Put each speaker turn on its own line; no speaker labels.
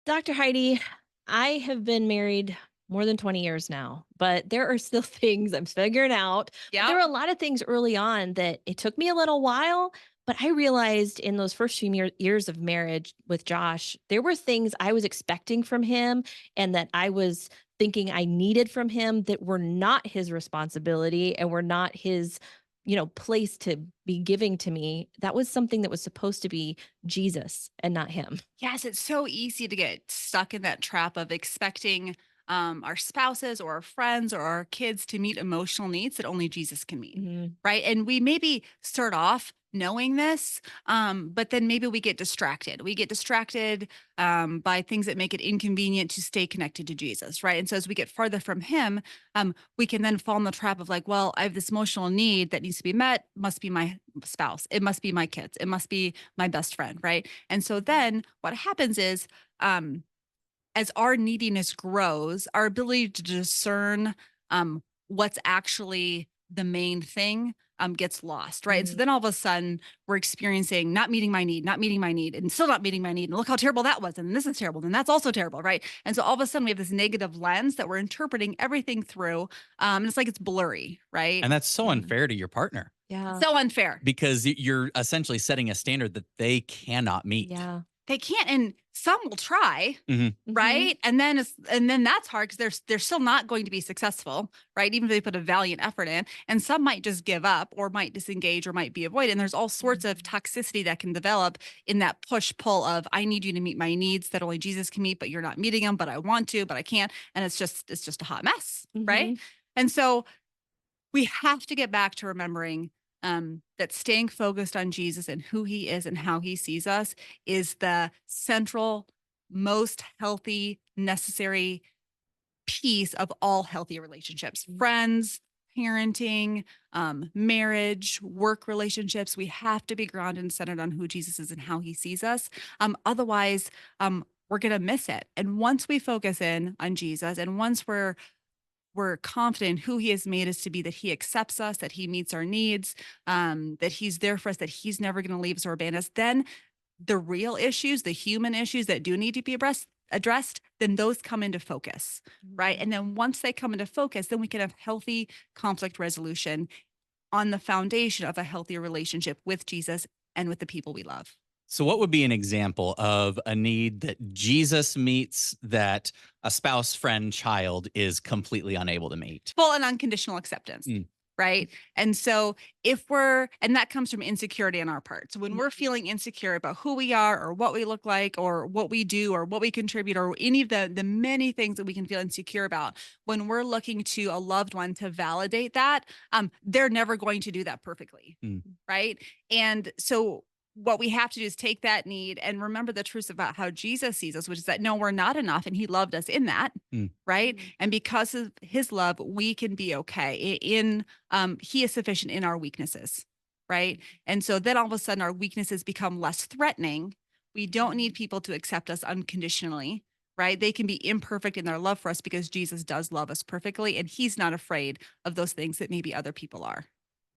Dr. Heidi, I have been married more than 20 years now, but there are still things I'm figuring out. But there
Yep.
were a lot of things early on that it took me a little while, but I realized in those first few years of marriage with Josh, there were things I was expecting from him and that I was thinking I needed from him that were not his responsibility and were not his place to be giving to me. That was something that was supposed to be Jesus and not him.
Yes, it's so easy to get stuck in that trap of expecting our spouses or our friends or our kids to meet emotional needs that only Jesus can meet,
Mhm.
right? And we maybe start off knowing this, but then maybe we get distracted. We get distracted by things that make it inconvenient to stay connected to Jesus, right? And so as we get farther from Him, we can then fall in the trap of like, well, I have this emotional need that needs to be met. Must be my spouse. It must be my kids. It must be my best friend, right? And so then what happens is, um, as our neediness grows, our ability to discern what's actually the main thing gets lost, right? And so
Mhm.
then all of a sudden we're experiencing not meeting my need, not meeting my need, and still not meeting my need. And look how terrible that was. And this is terrible. And that's also terrible, right? And so all of a sudden we have this negative lens that we're interpreting everything through. And it's like it's blurry, right?
And that's so
Yeah.
unfair to your partner
Yeah.
So unfair.
because you're essentially setting a standard that they cannot meet.
Yeah.
They can't, and some will try,
Mhm.
Mhm.
right? And then that's hard because they're still not going to be successful, right? Even if they put a valiant effort in, and some might just give up or might disengage or might be avoided. And there's all sorts of
Mhm.
toxicity that can develop in that push pull of I need you to meet my needs that only Jesus can meet, but you're not meeting them, but I want to, but I can't, and it's just a hot mess, right?
Mhm.
And so we have to get back to remembering that staying focused on Jesus and who he is and how he sees us is the central, most healthy, necessary piece of all healthy relationships
Mhm.
friends, parenting, marriage, work relationships. We have to be grounded and centered on who Jesus is and how he sees us. Otherwise, we're going to miss it. And once we focus in on Jesus and once we're confident who he has made us to be, that he accepts us, that he meets our needs, that he's there for us, that he's never going to leave us or abandon us, then the real issues, the human issues that do need to be addressed, then those come into focus, right?
Mhm.
And then once they come into focus, then we can have healthy conflict resolution on the foundation of a healthy relationship with Jesus and with the people we love.
So, what would be an example of a need that Jesus meets that a spouse, friend, child is completely unable to meet?
Full and unconditional acceptance.
Mm.
Right. And so and that comes from insecurity on our part. So when we're
Mhm.
feeling insecure about who we are or what we look like or what we do or what we contribute or any of the many things that we can feel insecure about, when we're looking to a loved one to validate that, they're never going to do that perfectly.
Mm.
Right. And so what we have to do is take that need and remember the truth about how Jesus sees us, which is that no, we're not enough. And he loved us in that.
Mm.
Right.
Mhm.
And because of his love, we can be okay in he is sufficient in our weaknesses, right? And so then all of a sudden our weaknesses become less threatening. We don't need people to accept us unconditionally, right? They can be imperfect in their love for us because Jesus does love us perfectly and he's not afraid of those things that maybe other people are.